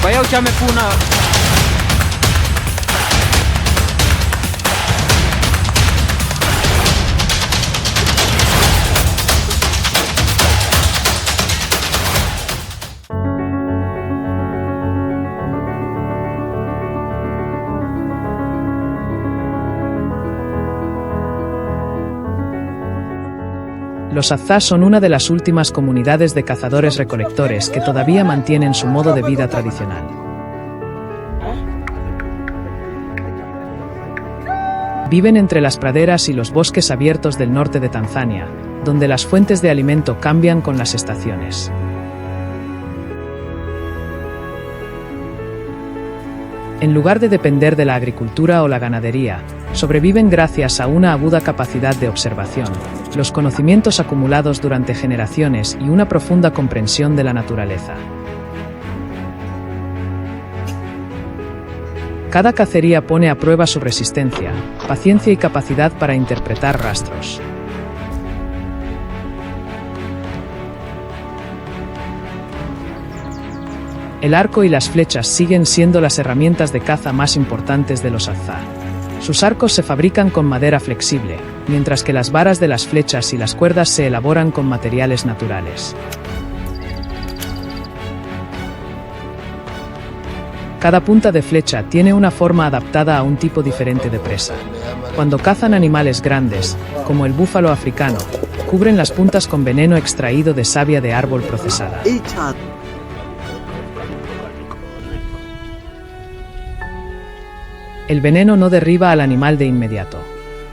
Bayaw chame puna. Los Azá son una de las últimas comunidades de cazadores-recolectores que todavía mantienen su modo de vida tradicional. Viven entre las praderas y los bosques abiertos del norte de Tanzania, donde las fuentes de alimento cambian con las estaciones. En lugar de depender de la agricultura o la ganadería, sobreviven gracias a una aguda capacidad de observación, los conocimientos acumulados durante generaciones y una profunda comprensión de la naturaleza. Cada cacería pone a prueba su resistencia, paciencia y capacidad para interpretar rastros. El arco y las flechas siguen siendo las herramientas de caza más importantes de los Azá. Sus arcos se fabrican con madera flexible, mientras que las varas de las flechas y las cuerdas se elaboran con materiales naturales. Cada punta de flecha tiene una forma adaptada a un tipo diferente de presa. Cuando cazan animales grandes, como el búfalo africano, cubren las puntas con veneno extraído de savia de árbol procesada. El veneno no derriba al animal de inmediato.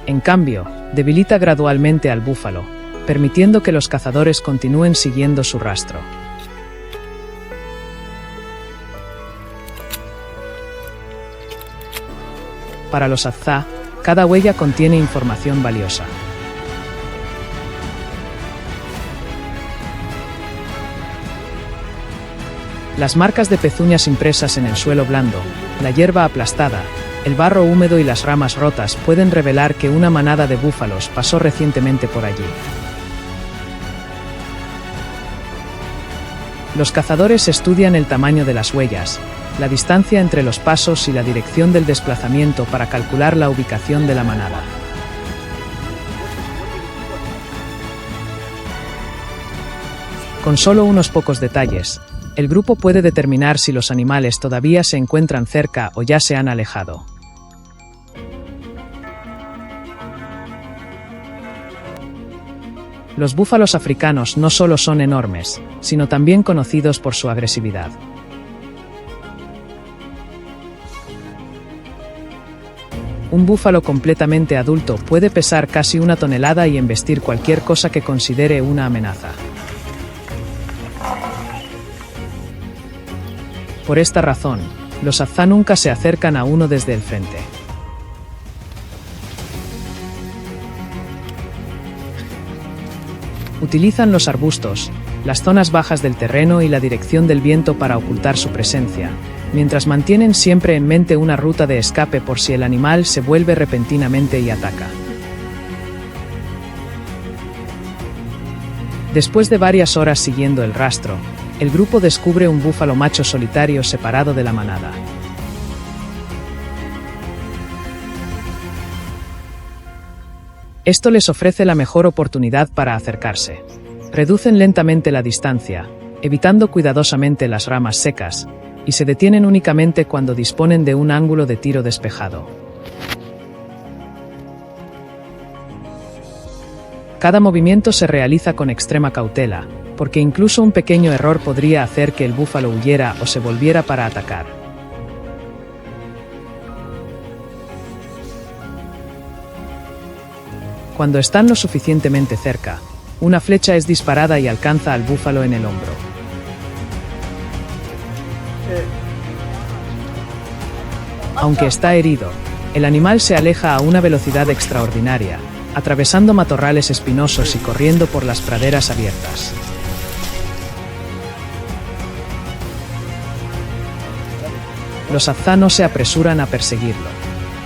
En cambio, debilita gradualmente al búfalo, permitiendo que los cazadores continúen siguiendo su rastro. Para los Azá, cada huella contiene información valiosa. Las marcas de pezuñas impresas en el suelo blando, la hierba aplastada, el barro húmedo y las ramas rotas pueden revelar que una manada de búfalos pasó recientemente por allí. Los cazadores estudian el tamaño de las huellas, la distancia entre los pasos y la dirección del desplazamiento para calcular la ubicación de la manada. Con solo unos pocos detalles, el grupo puede determinar si los animales todavía se encuentran cerca o ya se han alejado. Los búfalos africanos no solo son enormes, sino también conocidos por su agresividad. Un búfalo completamente adulto puede pesar casi 1 tonelada y embestir cualquier cosa que considere una amenaza. Por esta razón, los Azá nunca se acercan a uno desde el frente. Utilizan los arbustos, las zonas bajas del terreno y la dirección del viento para ocultar su presencia, mientras mantienen siempre en mente una ruta de escape por si el animal se vuelve repentinamente y ataca. Después de varias horas siguiendo el rastro, el grupo descubre un búfalo macho solitario separado de la manada. Esto les ofrece la mejor oportunidad para acercarse. Reducen lentamente la distancia, evitando cuidadosamente las ramas secas, y se detienen únicamente cuando disponen de un ángulo de tiro despejado. Cada movimiento se realiza con extrema cautela, porque incluso un pequeño error podría hacer que el búfalo huyera o se volviera para atacar. Cuando están lo suficientemente cerca, una flecha es disparada y alcanza al búfalo en el hombro. Aunque está herido, el animal se aleja a una velocidad extraordinaria, atravesando matorrales espinosos y corriendo por las praderas abiertas. Los Azá no se apresuran a perseguirlo.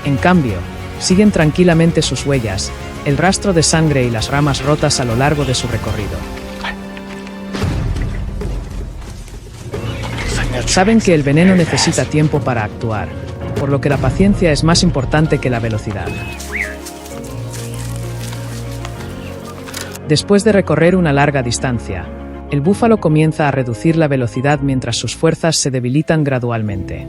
En cambio, siguen tranquilamente sus huellas, el rastro de sangre y las ramas rotas a lo largo de su recorrido. Saben que el veneno necesita tiempo para actuar, por lo que la paciencia es más importante que la velocidad. Después de recorrer una larga distancia, el búfalo comienza a reducir la velocidad mientras sus fuerzas se debilitan gradualmente.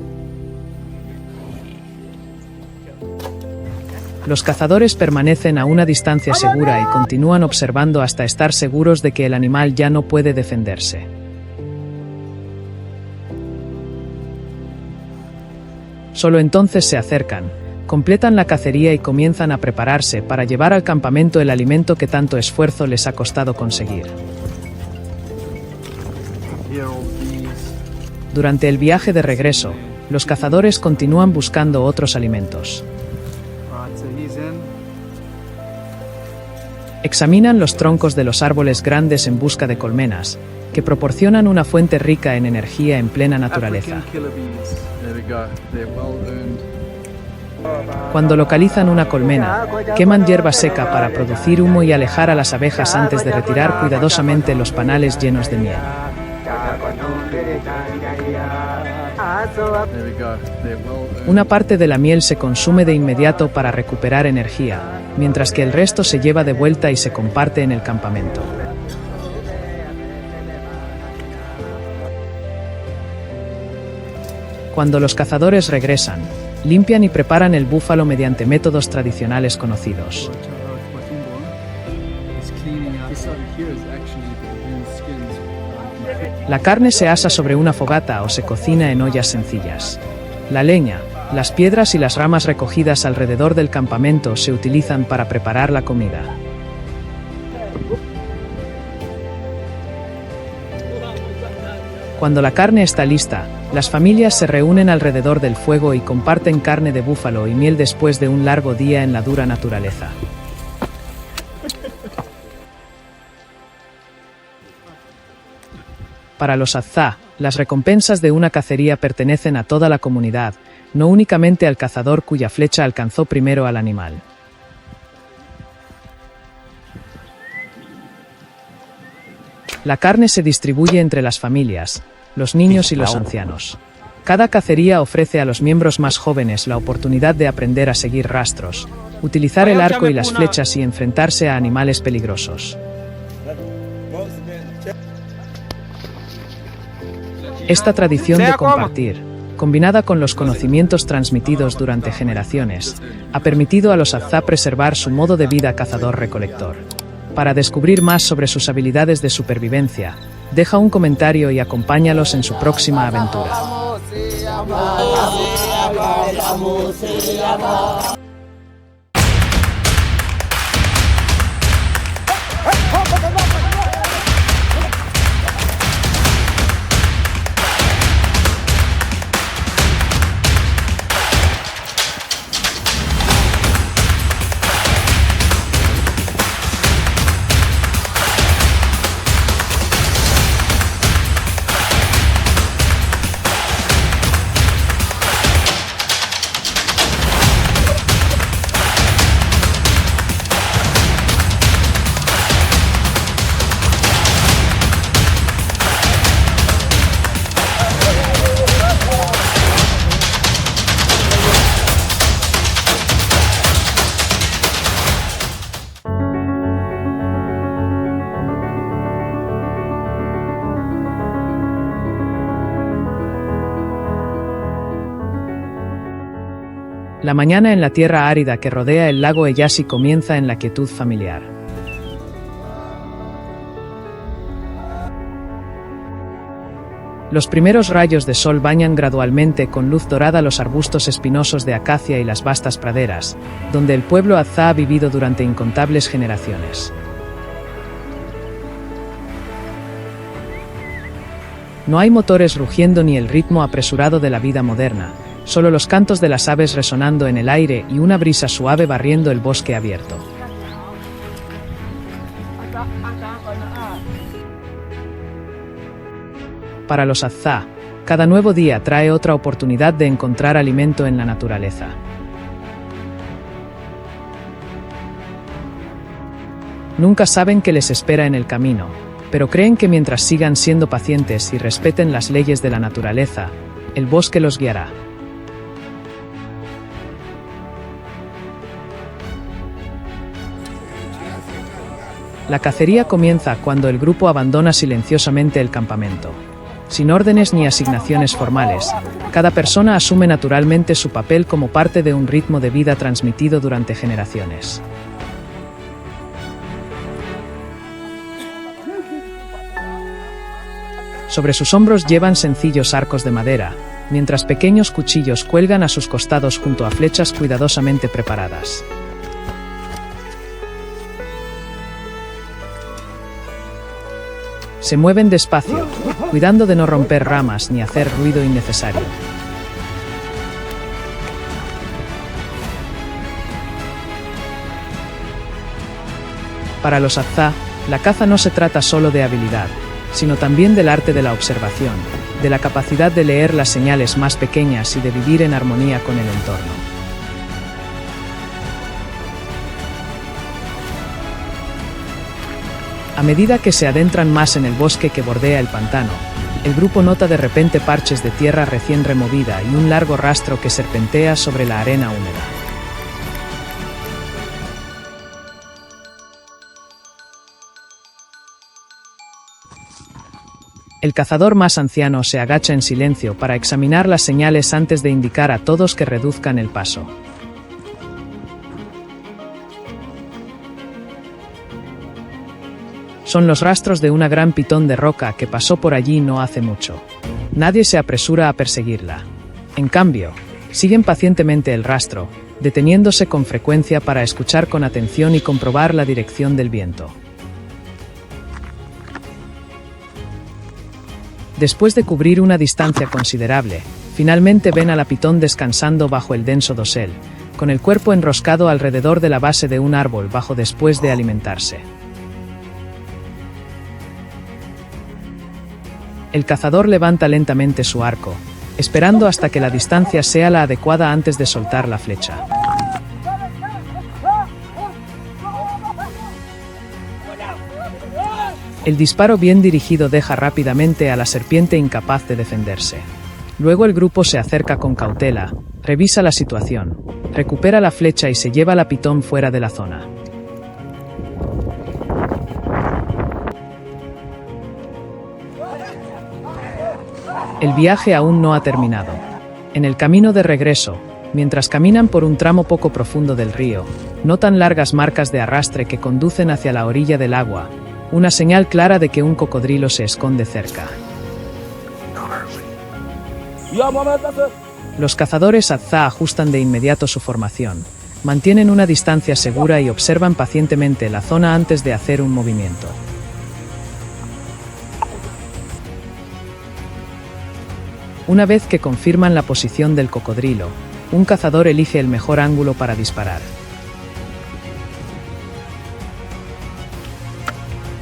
Los cazadores permanecen a una distancia segura y continúan observando hasta estar seguros de que el animal ya no puede defenderse. Solo entonces se acercan, completan la cacería y comienzan a prepararse para llevar al campamento el alimento que tanto esfuerzo les ha costado conseguir. Durante el viaje de regreso, los cazadores continúan buscando otros alimentos. Examinan los troncos de los árboles grandes en busca de colmenas, que proporcionan una fuente rica en energía en plena naturaleza. Cuando localizan una colmena, queman hierba seca para producir humo y alejar a las abejas antes de retirar cuidadosamente los panales llenos de miel. Una parte de la miel se consume de inmediato para recuperar energía, mientras que el resto se lleva de vuelta y se comparte en el campamento. Cuando los cazadores regresan, limpian y preparan el búfalo mediante métodos tradicionales conocidos. La carne se asa sobre una fogata o se cocina en ollas sencillas. La leña, las piedras y las ramas recogidas alrededor del campamento se utilizan para preparar la comida. Cuando la carne está lista, las familias se reúnen alrededor del fuego y comparten carne de búfalo y miel después de un largo día en la dura naturaleza. Para los Azá, las recompensas de una cacería pertenecen a toda la comunidad, no únicamente al cazador cuya flecha alcanzó primero al animal. La carne se distribuye entre las familias, los niños y los ancianos. Cada cacería ofrece a los miembros más jóvenes la oportunidad de aprender a seguir rastros, utilizar el arco y las flechas y enfrentarse a animales peligrosos. Esta tradición de compartir, combinada con los conocimientos transmitidos durante generaciones, ha permitido a los Azá preservar su modo de vida cazador-recolector. Para descubrir más sobre sus habilidades de supervivencia, deja un comentario y acompáñalos en su próxima aventura. La mañana en la tierra árida que rodea el lago Eyasi comienza en la quietud familiar. Los primeros rayos de sol bañan gradualmente con luz dorada los arbustos espinosos de acacia y las vastas praderas, donde el pueblo Azá ha vivido durante incontables generaciones. No hay motores rugiendo ni el ritmo apresurado de la vida moderna, solo los cantos de las aves resonando en el aire y una brisa suave barriendo el bosque abierto. Para los Azá, cada nuevo día trae otra oportunidad de encontrar alimento en la naturaleza. Nunca saben qué les espera en el camino, pero creen que mientras sigan siendo pacientes y respeten las leyes de la naturaleza, el bosque los guiará. La cacería comienza cuando el grupo abandona silenciosamente el campamento. Sin órdenes ni asignaciones formales, cada persona asume naturalmente su papel como parte de un ritmo de vida transmitido durante generaciones. Sobre sus hombros llevan sencillos arcos de madera, mientras pequeños cuchillos cuelgan a sus costados junto a flechas cuidadosamente preparadas. Se mueven despacio, cuidando de no romper ramas ni hacer ruido innecesario. Para los Azá, la caza no se trata solo de habilidad, sino también del arte de la observación, de la capacidad de leer las señales más pequeñas y de vivir en armonía con el entorno. A medida que se adentran más en el bosque que bordea el pantano, el grupo nota de repente parches de tierra recién removida y un largo rastro que serpentea sobre la arena húmeda. El cazador más anciano se agacha en silencio para examinar las señales antes de indicar a todos que reduzcan el paso. Son los rastros de una gran pitón de roca que pasó por allí no hace mucho. Nadie se apresura a perseguirla. En cambio, siguen pacientemente el rastro, deteniéndose con frecuencia para escuchar con atención y comprobar la dirección del viento. Después de cubrir una distancia considerable, finalmente ven a la pitón descansando bajo el denso dosel, con el cuerpo enroscado alrededor de la base de un árbol bajo después de alimentarse. El cazador levanta lentamente su arco, esperando hasta que la distancia sea la adecuada antes de soltar la flecha. El disparo bien dirigido deja rápidamente a la serpiente incapaz de defenderse. Luego el grupo se acerca con cautela, revisa la situación, recupera la flecha y se lleva la pitón fuera de la zona. El viaje aún no ha terminado. En el camino de regreso, mientras caminan por un tramo poco profundo del río, notan largas marcas de arrastre que conducen hacia la orilla del agua, una señal clara de que un cocodrilo se esconde cerca. Los cazadores Azá ajustan de inmediato su formación, mantienen una distancia segura y observan pacientemente la zona antes de hacer un movimiento. Una vez que confirman la posición del cocodrilo, un cazador elige el mejor ángulo para disparar.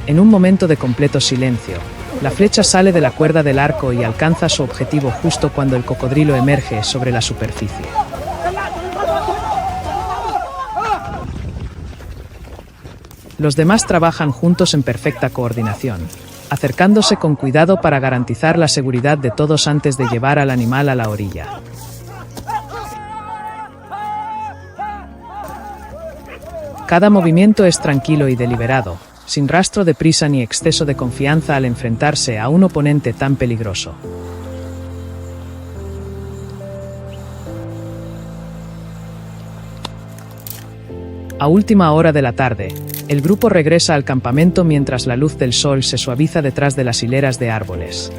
En un momento de completo silencio, la flecha sale de la cuerda del arco y alcanza su objetivo justo cuando el cocodrilo emerge sobre la superficie. Los demás trabajan juntos en perfecta coordinación, acercándose con cuidado para garantizar la seguridad de todos antes de llevar al animal a la orilla. Cada movimiento es tranquilo y deliberado, sin rastro de prisa ni exceso de confianza al enfrentarse a un oponente tan peligroso. A última hora de la tarde, el grupo regresa al campamento mientras la luz del sol se suaviza detrás de las hileras de árboles.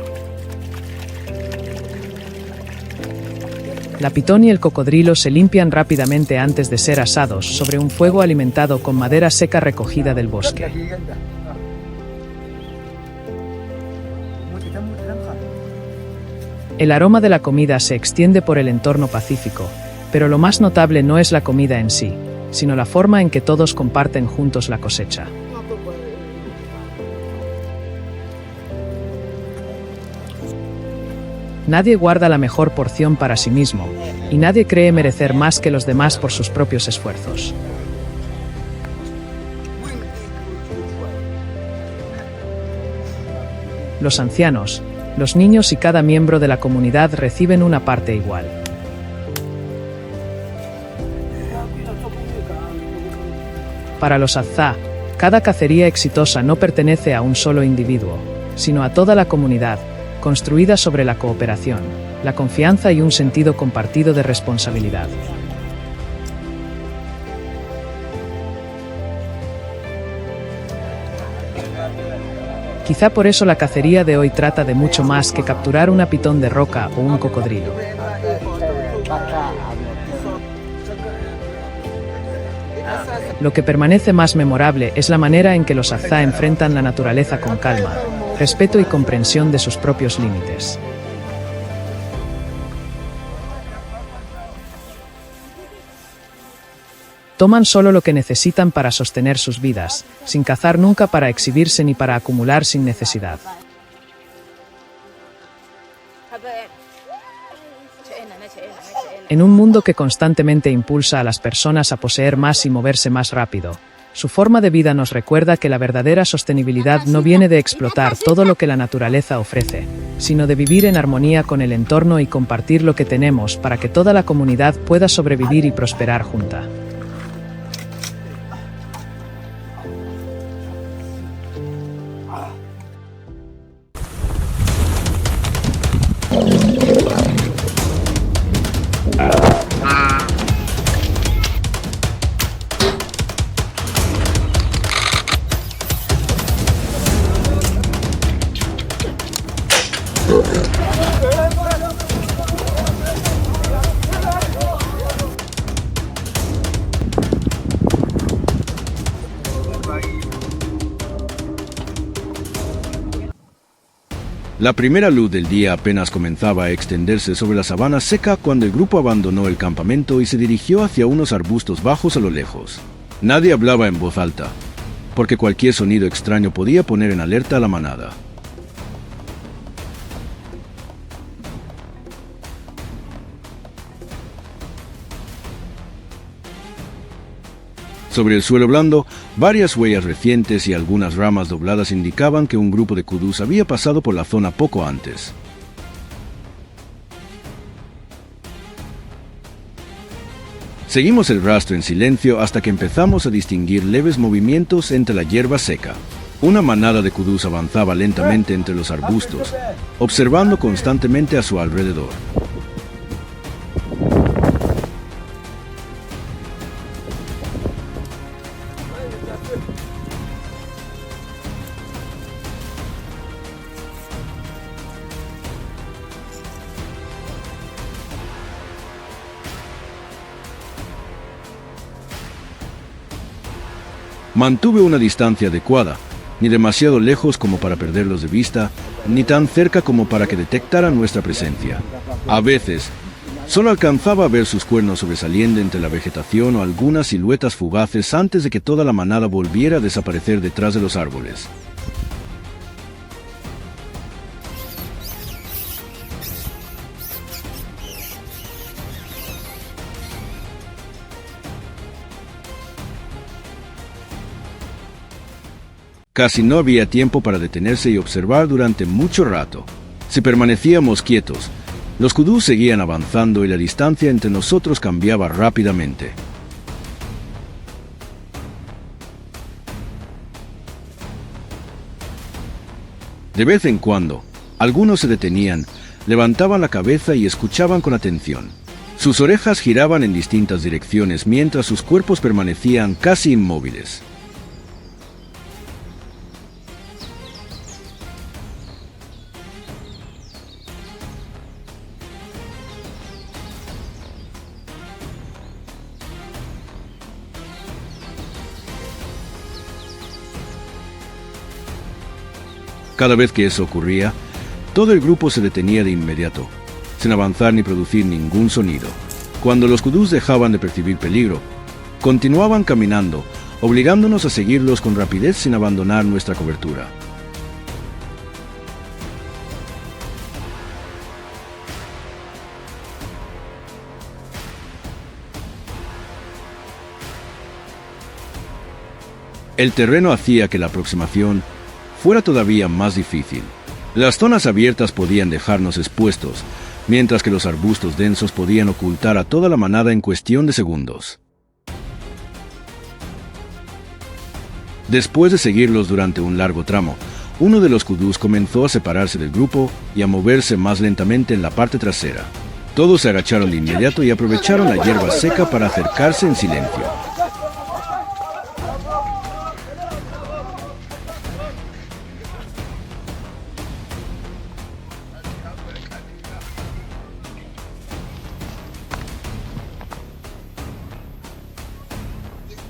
La pitón y el cocodrilo se limpian rápidamente antes de ser asados sobre un fuego alimentado con madera seca recogida del bosque. El aroma de la comida se extiende por el entorno pacífico, pero lo más notable no es la comida en sí, sino la forma en que todos comparten juntos la cosecha. Nadie guarda la mejor porción para sí mismo, y nadie cree merecer más que los demás por sus propios esfuerzos. los ancianos, los niños y cada miembro de la comunidad reciben una parte igual. Para los Azza, cada cacería exitosa no pertenece a un solo individuo, sino a toda la comunidad, construida sobre la cooperación, la confianza y un sentido compartido de responsabilidad. Quizá por eso la cacería de hoy trata de mucho más que capturar una pitón de roca o un cocodrilo. Lo que permanece más memorable es la manera en que los Azza enfrentan la naturaleza con calma, respeto y comprensión de sus propios límites. Toman solo lo que necesitan para sostener sus vidas, sin cazar nunca para exhibirse ni para acumular sin necesidad. En un mundo que constantemente impulsa a las personas a poseer más y moverse más rápido, su forma de vida nos recuerda que la verdadera sostenibilidad no viene de explotar todo lo que la naturaleza ofrece, sino de vivir en armonía con el entorno y compartir lo que tenemos para que toda la comunidad pueda sobrevivir y prosperar junta. La primera luz del día apenas comenzaba a extenderse sobre la sabana seca cuando el grupo abandonó el campamento y se dirigió hacia unos arbustos bajos a lo lejos. Nadie hablaba en voz alta, porque cualquier sonido extraño podía poner en alerta a la manada. Sobre el suelo blando, varias huellas recientes y algunas ramas dobladas indicaban que un grupo de kudus había pasado por la zona poco antes. Seguimos el rastro en silencio hasta que empezamos a distinguir leves movimientos entre la hierba seca. Una manada de kudus avanzaba lentamente entre los arbustos, observando constantemente a su alrededor. Mantuve una distancia adecuada, ni demasiado lejos como para perderlos de vista, ni tan cerca como para que detectaran nuestra presencia. A veces, solo alcanzaba a ver sus cuernos sobresaliendo entre la vegetación o algunas siluetas fugaces antes de que toda la manada volviera a desaparecer detrás de los árboles. Casi no había tiempo para detenerse y observar durante mucho rato. Si permanecíamos quietos, los kudus seguían avanzando y la distancia entre nosotros cambiaba rápidamente. De vez en cuando, algunos se detenían, levantaban la cabeza y escuchaban con atención. Sus orejas giraban en distintas direcciones mientras sus cuerpos permanecían casi inmóviles. Cada vez que eso ocurría, todo el grupo se detenía de inmediato, sin avanzar ni producir ningún sonido. Cuando los kudus dejaban de percibir peligro, continuaban caminando, obligándonos a seguirlos con rapidez sin abandonar nuestra cobertura. El terreno hacía que la aproximación fuera todavía más difícil. Las zonas abiertas podían dejarnos expuestos, mientras que los arbustos densos podían ocultar a toda la manada en cuestión de segundos. Después de seguirlos durante un largo tramo, uno de los kudus comenzó a separarse del grupo y a moverse más lentamente en la parte trasera. Todos se agacharon de inmediato y aprovecharon la hierba seca para acercarse en silencio.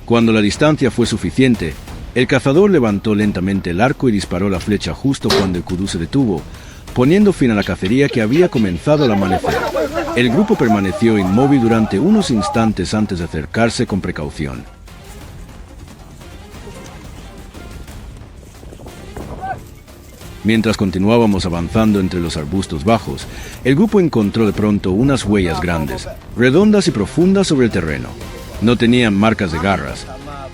Cuando la distancia fue suficiente, el cazador levantó lentamente el arco y disparó la flecha justo cuando el kudú se detuvo, poniendo fin a la cacería que había comenzado al amanecer. El grupo permaneció inmóvil durante unos instantes antes de acercarse con precaución. Mientras continuábamos avanzando entre los arbustos bajos, el grupo encontró de pronto unas huellas grandes, redondas y profundas sobre el terreno. No tenían marcas de garras,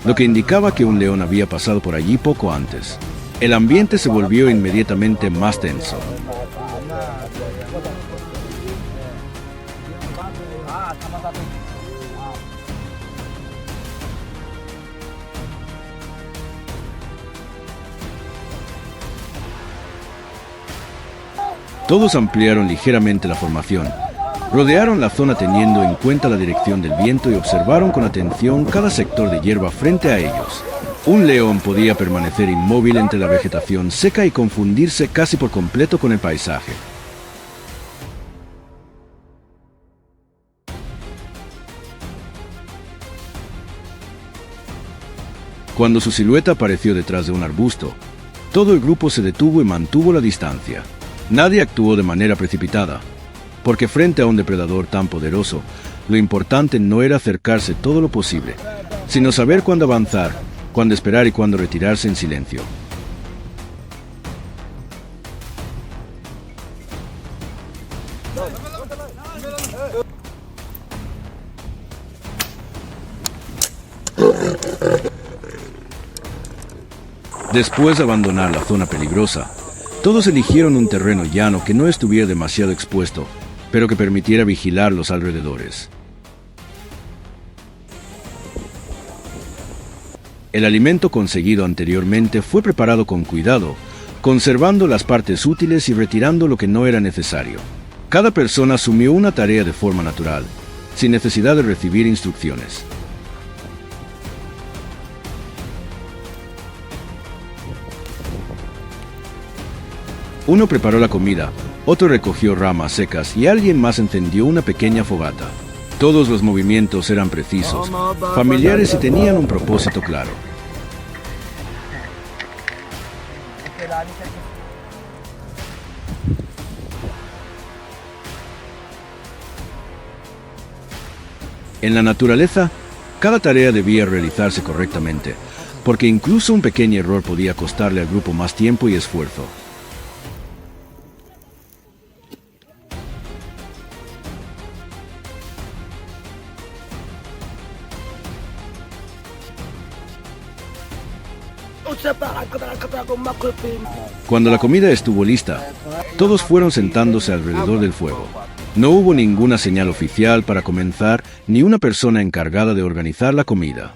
lo que indicaba que un león había pasado por allí poco antes. El ambiente se volvió inmediatamente más tenso. Todos ampliaron ligeramente la formación. Rodearon la zona teniendo en cuenta la dirección del viento y observaron con atención cada sector de hierba frente a ellos. Un león podía permanecer inmóvil entre la vegetación seca y confundirse casi por completo con el paisaje. Cuando su silueta apareció detrás de un arbusto, todo el grupo se detuvo y mantuvo la distancia. Nadie actuó de manera precipitada, porque frente a un depredador tan poderoso, lo importante no era acercarse todo lo posible, sino saber cuándo avanzar, cuándo esperar y cuándo retirarse en silencio. Después de abandonar la zona peligrosa, todos eligieron un terreno llano que no estuviera demasiado expuesto, pero que permitiera vigilar los alrededores. El alimento conseguido anteriormente fue preparado con cuidado, conservando las partes útiles y retirando lo que no era necesario. Cada persona asumió una tarea de forma natural, sin necesidad de recibir instrucciones. Uno preparó la comida, otro recogió ramas secas y alguien más encendió una pequeña fogata. Todos los movimientos eran precisos, familiares y tenían un propósito claro. En la naturaleza, cada tarea debía realizarse correctamente, porque incluso un pequeño error podía costarle al grupo más tiempo y esfuerzo. Cuando la comida estuvo lista, todos fueron sentándose alrededor del fuego. No hubo ninguna señal oficial para comenzar, ni una persona encargada de organizar la comida.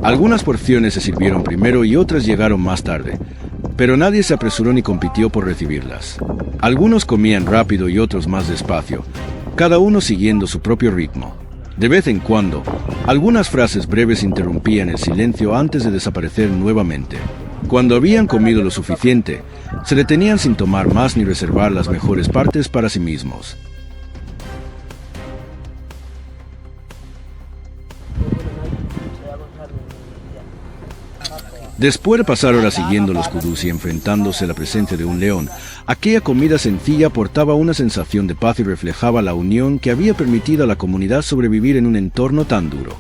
Algunas porciones se sirvieron primero y otras llegaron más tarde, pero nadie se apresuró ni compitió por recibirlas. Algunos comían rápido y otros más despacio, cada uno siguiendo su propio ritmo. De vez en cuando, algunas frases breves interrumpían el silencio antes de desaparecer nuevamente. Cuando habían comido lo suficiente, se detenían sin tomar más ni reservar las mejores partes para sí mismos. Después de pasar horas siguiendo los kudus y enfrentándose a la presencia de un león, aquella comida sencilla aportaba una sensación de paz y reflejaba la unión que había permitido a la comunidad sobrevivir en un entorno tan duro.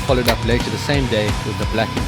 followed up later the same day with the blacking.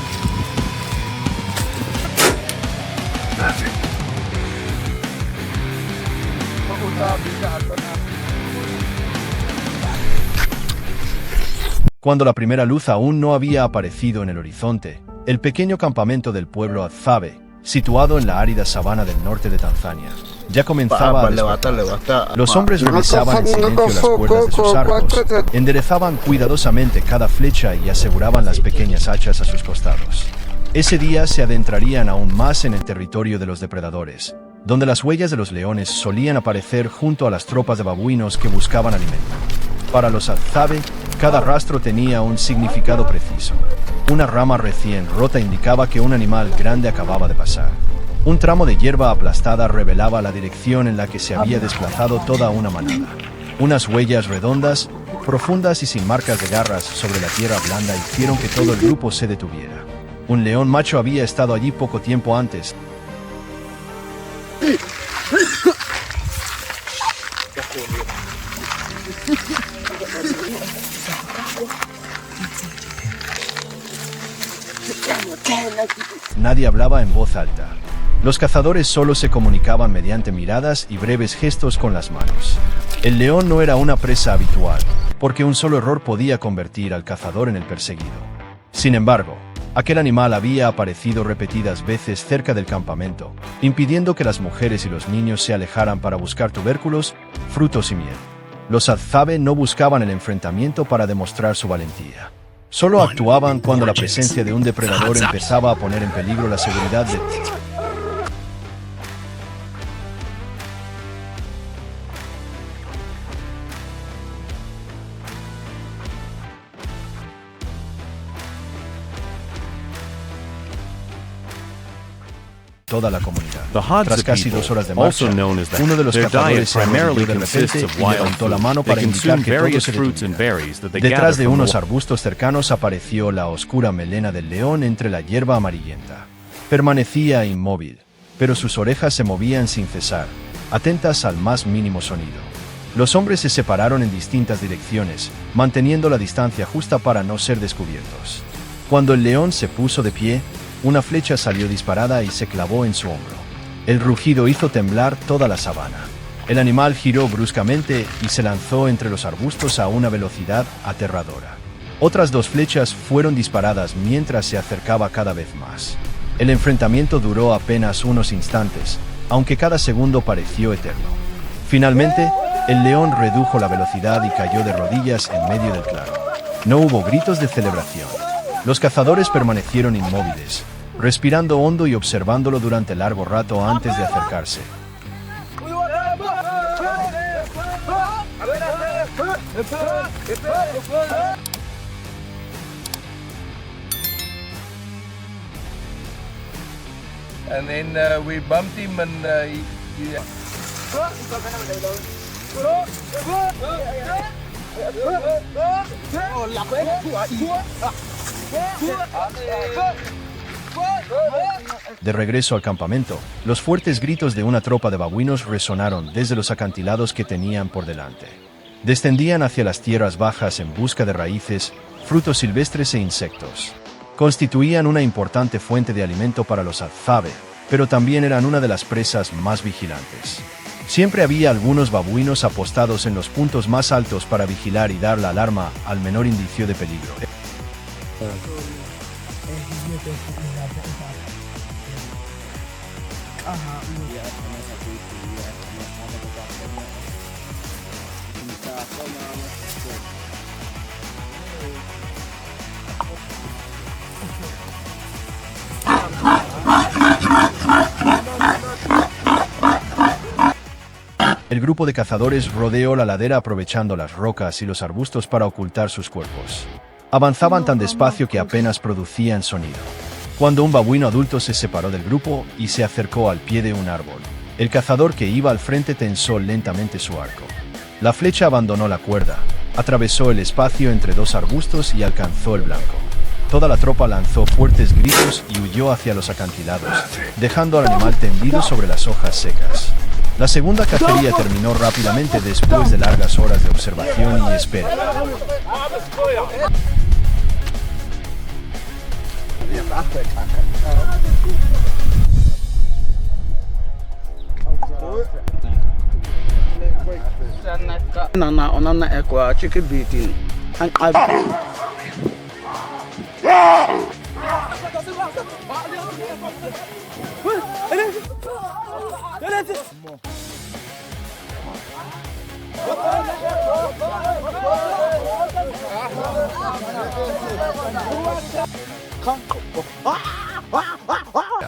Cuando la primera luz aún no había aparecido en el horizonte, el pequeño campamento del pueblo Hadzabe, situado en la árida sabana del norte de Tanzania, ya comenzaba a despertar. Los hombres revisaban en silencio las cuerdas de sus arcos, enderezaban cuidadosamente cada flecha y aseguraban las pequeñas hachas a sus costados. Ese día se adentrarían aún más en el territorio de los depredadores, donde las huellas de los leones solían aparecer junto a las tropas de babuinos que buscaban alimento. Para los Hadzabe, cada rastro tenía un significado preciso. Una rama recién rota indicaba que un animal grande acababa de pasar. Un tramo de hierba aplastada revelaba la dirección en la que se había desplazado toda una manada. Unas huellas redondas, profundas y sin marcas de garras sobre la tierra blanda hicieron que todo el grupo se detuviera. Un león macho había estado allí poco tiempo antes. Nadie hablaba en voz alta. Los cazadores solo se comunicaban mediante miradas y breves gestos con las manos. El león no era una presa habitual, porque un solo error podía convertir al cazador en el perseguido. Sin embargo, aquel animal había aparecido repetidas veces cerca del campamento, impidiendo que las mujeres y los niños se alejaran para buscar tubérculos, frutos y miel. Los Hadzabe no buscaban el enfrentamiento para demostrar su valentía. Solo actuaban cuando la presencia de un depredador empezaba a poner en peligro la seguridad de... toda la comunidad. Tras casi 2 horas de marcha, uno de los cazadores se arrodilló de repente y levantó la mano para indicar que todo se detuviera. Detrás de unos arbustos cercanos apareció la oscura melena del león entre la hierba amarillenta. Permanecía inmóvil, pero sus orejas se movían sin cesar, atentas al más mínimo sonido. Los hombres se separaron en distintas direcciones, manteniendo la distancia justa para no ser descubiertos. Cuando el león se puso de pie, una flecha salió disparada y se clavó en su hombro. El rugido hizo temblar toda la sabana. El animal giró bruscamente y se lanzó entre los arbustos a una velocidad aterradora. Otras 2 flechas fueron disparadas mientras se acercaba cada vez más. El enfrentamiento duró apenas unos instantes, aunque cada segundo pareció eterno. Finalmente, el león redujo la velocidad y cayó de rodillas en medio del claro. No hubo gritos de celebración. Los cazadores permanecieron inmóviles, respirando hondo y observándolo durante largo rato antes de acercarse. And then we bumped him and he... De regreso al campamento, los fuertes gritos de una tropa de babuinos resonaron desde los acantilados que tenían por delante. Descendían hacia las tierras bajas en busca de raíces, frutos silvestres e insectos. Constituían una importante fuente de alimento para los Hadzabe, pero también eran una de las presas más vigilantes. Siempre había algunos babuinos apostados en los puntos más altos para vigilar y dar la alarma al menor indicio de peligro. El grupo de cazadores rodeó la ladera aprovechando las rocas y los arbustos para ocultar sus cuerpos. Avanzaban tan despacio que apenas producían sonido. Cuando un babuino adulto se separó del grupo y se acercó al pie de un árbol, el cazador que iba al frente tensó lentamente su arco. La flecha abandonó la cuerda, atravesó el espacio entre 2 arbustos y alcanzó el blanco. Toda la tropa lanzó fuertes gritos y huyó hacia los acantilados, dejando al animal tendido sobre las hojas secas. La segunda cacería terminó rápidamente después de largas horas de observación y espera.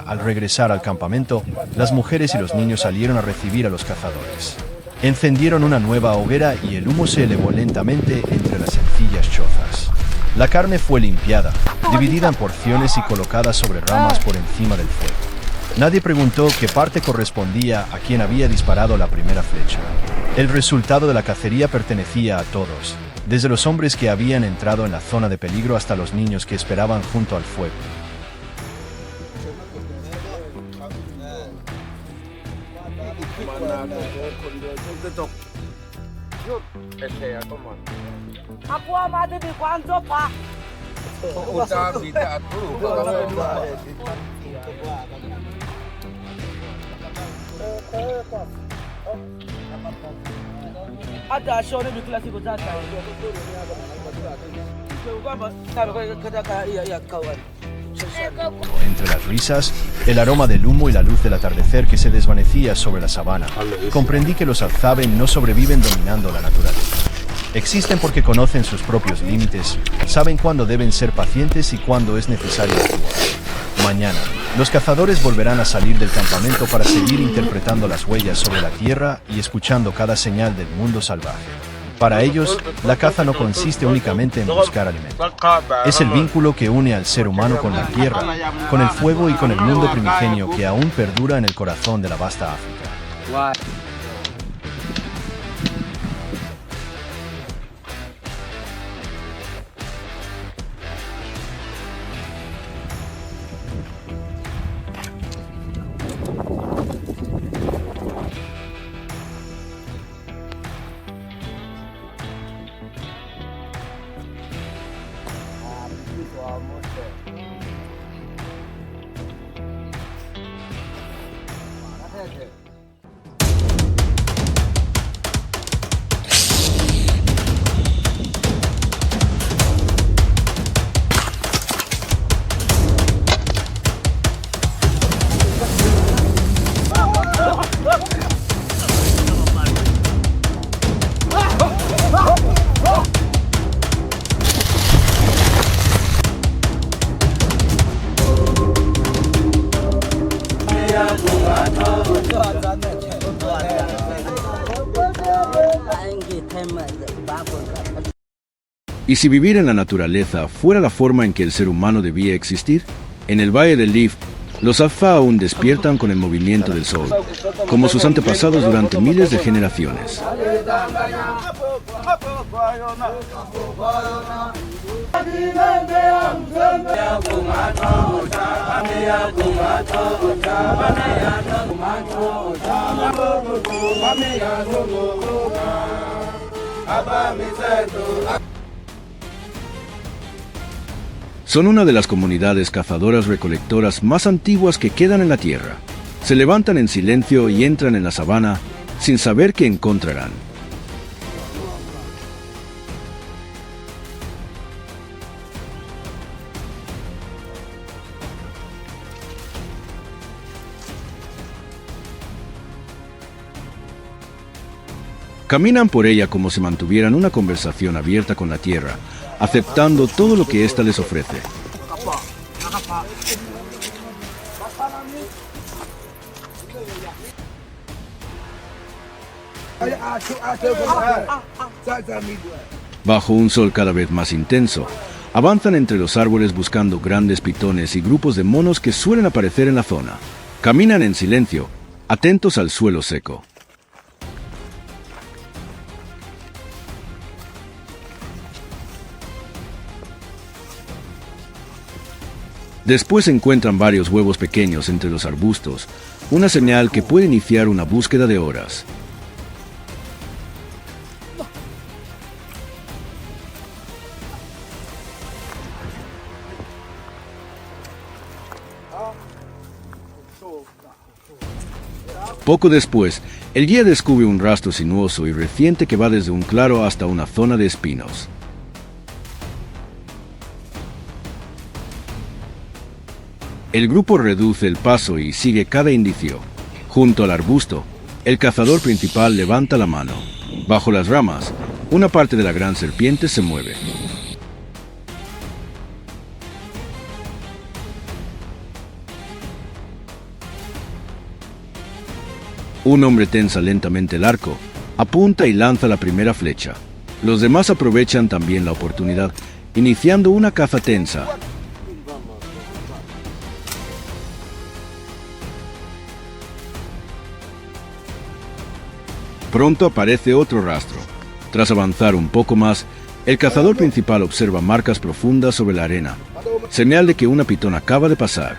Al regresar al campamento, las mujeres y los niños salieron a recibir a los cazadores. Encendieron una nueva hoguera y el humo se elevó lentamente entre las sencillas chozas. La carne fue limpiada, dividida en porciones y colocada sobre ramas por encima del fuego. Nadie preguntó qué parte correspondía a quien había disparado la primera flecha. El resultado de la cacería pertenecía a todos, desde los hombres que habían entrado en la zona de peligro hasta los niños que esperaban junto al fuego. Entre las risas, el aroma del humo y la luz del atardecer que se desvanecía sobre la sabana, comprendí que los Azaben no sobreviven dominando la naturaleza. Existen porque conocen sus propios límites, saben cuándo deben ser pacientes y cuándo es necesario actuar. Mañana, los cazadores volverán a salir del campamento para seguir interpretando las huellas sobre la tierra y escuchando cada señal del mundo salvaje. Para ellos, la caza no consiste únicamente en buscar alimento. Es el vínculo que une al ser humano con la tierra, con el fuego y con el mundo primigenio que aún perdura en el corazón de la vasta África. ¿Y si vivir en la naturaleza fuera la forma en que el ser humano debía existir? En el Valle del Lif, los Azfa aún despiertan con el movimiento del sol, como sus antepasados durante miles de generaciones. Son una de las comunidades cazadoras-recolectoras más antiguas que quedan en la tierra. Se levantan en silencio y entran en la sabana sin saber qué encontrarán. Caminan por ella como si mantuvieran una conversación abierta con la tierra, aceptando todo lo que ésta les ofrece. Bajo un sol cada vez más intenso, avanzan entre los árboles buscando grandes pitones y grupos de monos que suelen aparecer en la zona. Caminan en silencio, atentos al suelo seco. Después encuentran varios huevos pequeños entre los arbustos, una señal que puede iniciar una búsqueda de horas. Poco después, el guía descubre un rastro sinuoso y reciente que va desde un claro hasta una zona de espinos. El grupo reduce el paso y sigue cada indicio. Junto al arbusto, el cazador principal levanta la mano. Bajo las ramas, una parte de la gran serpiente se mueve. Un hombre tensa lentamente el arco, apunta y lanza la primera flecha. Los demás aprovechan también la oportunidad, iniciando una caza tensa. Pronto aparece otro rastro. Tras avanzar un poco más, el cazador principal observa marcas profundas sobre la arena, señal de que una pitón acaba de pasar.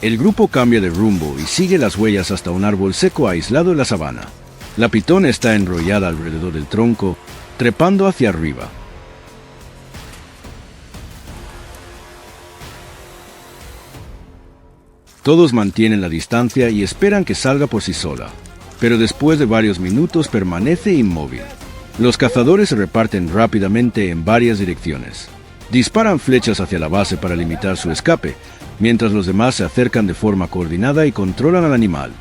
El grupo cambia de rumbo y sigue las huellas hasta un árbol seco aislado en la sabana. La pitón está enrollada alrededor del tronco, trepando hacia arriba. Todos mantienen la distancia y esperan que salga por sí sola, pero después de varios minutos permanece inmóvil. Los cazadores se reparten rápidamente en varias direcciones. Disparan flechas hacia la base para limitar su escape, mientras los demás se acercan de forma coordinada y controlan al animal.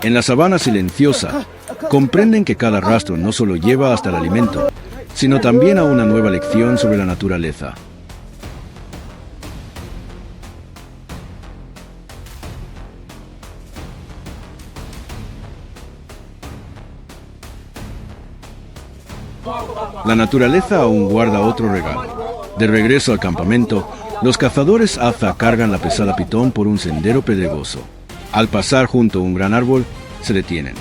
En la sabana silenciosa, comprenden que cada rastro no solo lleva hasta el alimento, sino también a una nueva lección sobre la naturaleza. La naturaleza aún guarda otro regalo. De regreso al campamento, los cazadores Aza cargan la pesada pitón por un sendero pedregoso. Al pasar junto a un gran árbol, se detienen.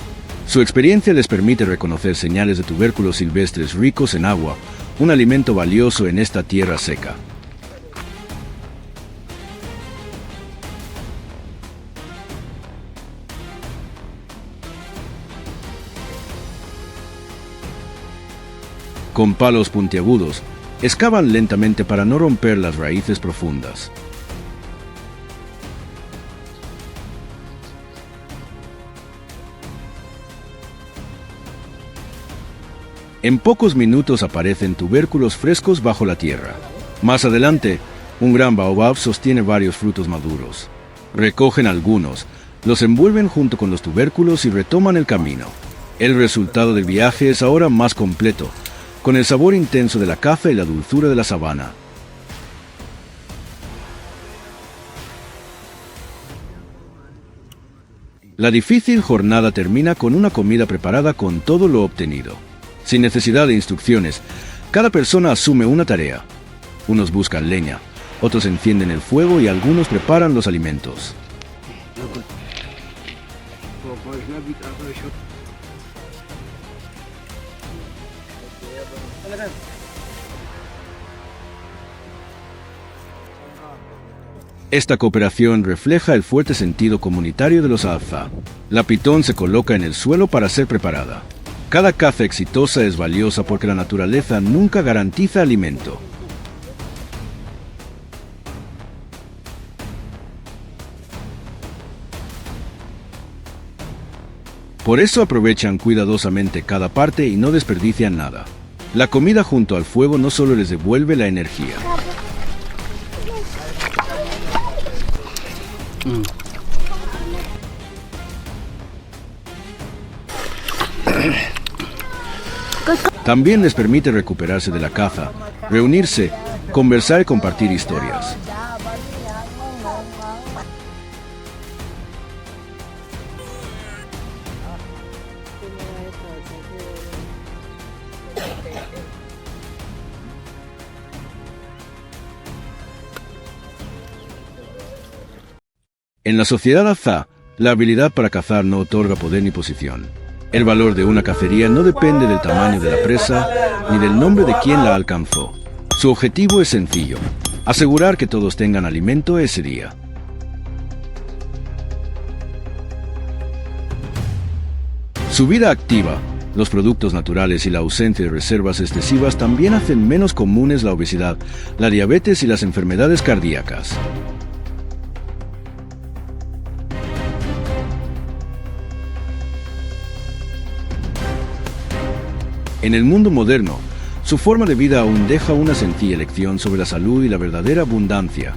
Su experiencia les permite reconocer señales de tubérculos silvestres ricos en agua, un alimento valioso en esta tierra seca. Con palos puntiagudos, excavan lentamente para no romper las raíces profundas. En pocos minutos aparecen tubérculos frescos bajo la tierra. Más adelante, un gran baobab sostiene varios frutos maduros. Recogen algunos, los envuelven junto con los tubérculos y retoman el camino. El resultado del viaje es ahora más completo, con el sabor intenso de la caza y la dulzura de la sabana. La difícil jornada termina con una comida preparada con todo lo obtenido. Sin necesidad de instrucciones, cada persona asume una tarea. Unos buscan leña, otros encienden el fuego y algunos preparan los alimentos. Esta cooperación refleja el fuerte sentido comunitario de los Aza. La pitón se coloca en el suelo para ser preparada. Cada caza exitosa es valiosa porque la naturaleza nunca garantiza alimento. Por eso aprovechan cuidadosamente cada parte y no desperdician nada. La comida junto al fuego no solo les devuelve la energía. También les permite recuperarse de la caza, reunirse, conversar y compartir historias. En la sociedad Aza, la habilidad para cazar no otorga poder ni posición. El valor de una cacería no depende del tamaño de la presa ni del nombre de quien la alcanzó. Su objetivo es sencillo: asegurar que todos tengan alimento ese día. Su vida activa, los productos naturales y la ausencia de reservas excesivas también hacen menos comunes la obesidad, la diabetes y las enfermedades cardíacas. En el mundo moderno, su forma de vida aún deja una sencilla lección sobre la salud y la verdadera abundancia.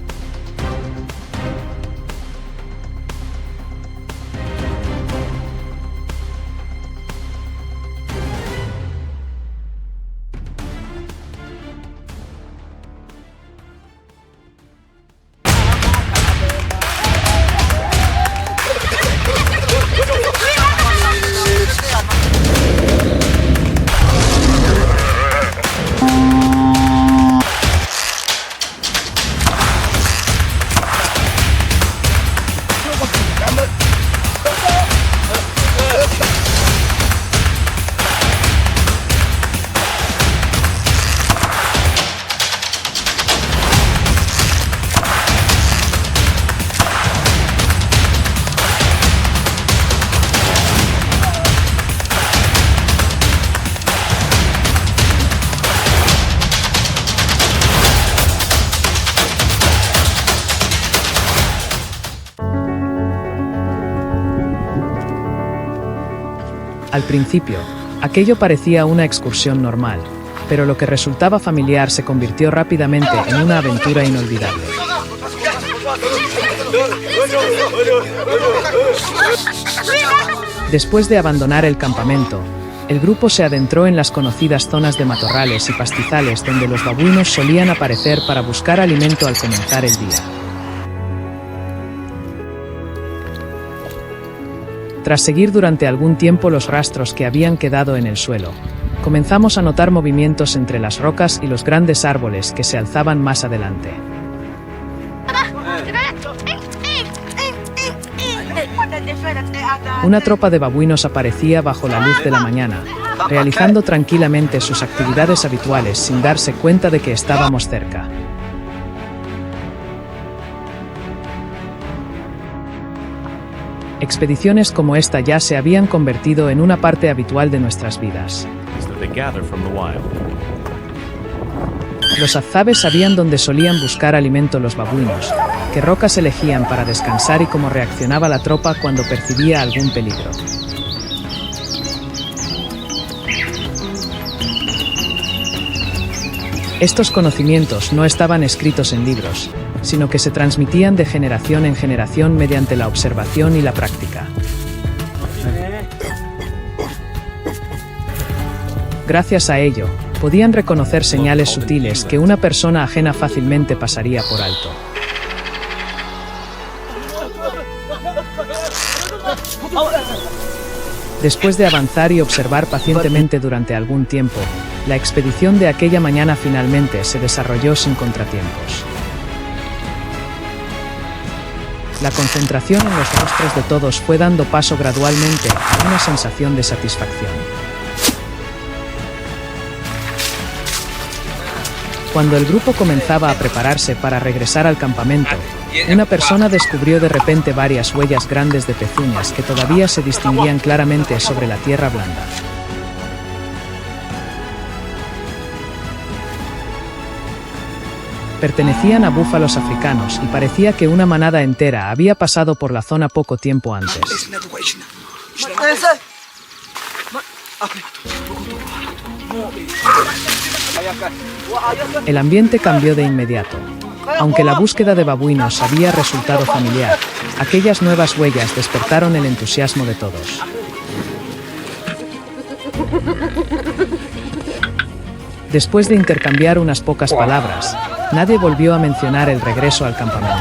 Al principio, aquello parecía una excursión normal, pero lo que resultaba familiar se convirtió rápidamente en una aventura inolvidable. Después de abandonar el campamento, el grupo se adentró en las conocidas zonas de matorrales y pastizales donde los babuinos solían aparecer para buscar alimento al comenzar el día. Tras seguir durante algún tiempo los rastros que habían quedado en el suelo, comenzamos a notar movimientos entre las rocas y los grandes árboles que se alzaban más adelante. Una tropa de babuinos aparecía bajo la luz de la mañana, realizando tranquilamente sus actividades habituales sin darse cuenta de que estábamos cerca. Expediciones como esta ya se habían convertido en una parte habitual de nuestras vidas. Los azabes sabían dónde solían buscar alimento los babuinos, qué rocas elegían para descansar y cómo reaccionaba la tropa cuando percibía algún peligro. Estos conocimientos no estaban escritos en libros, sino que se transmitían de generación en generación mediante la observación y la práctica. Gracias a ello, podían reconocer señales sutiles que una persona ajena fácilmente pasaría por alto. Después de avanzar y observar pacientemente durante algún tiempo, la expedición de aquella mañana finalmente se desarrolló sin contratiempos. La concentración en los rostros de todos fue dando paso gradualmente a una sensación de satisfacción. Cuando el grupo comenzaba a prepararse para regresar al campamento, una persona descubrió de repente varias huellas grandes de pezuñas que todavía se distinguían claramente sobre la tierra blanda. Pertenecían a búfalos africanos y parecía que una manada entera había pasado por la zona poco tiempo antes. El ambiente cambió de inmediato. Aunque la búsqueda de babuinos había resultado familiar, aquellas nuevas huellas despertaron el entusiasmo de todos. Después de intercambiar unas pocas palabras, nadie volvió a mencionar el regreso al campamento.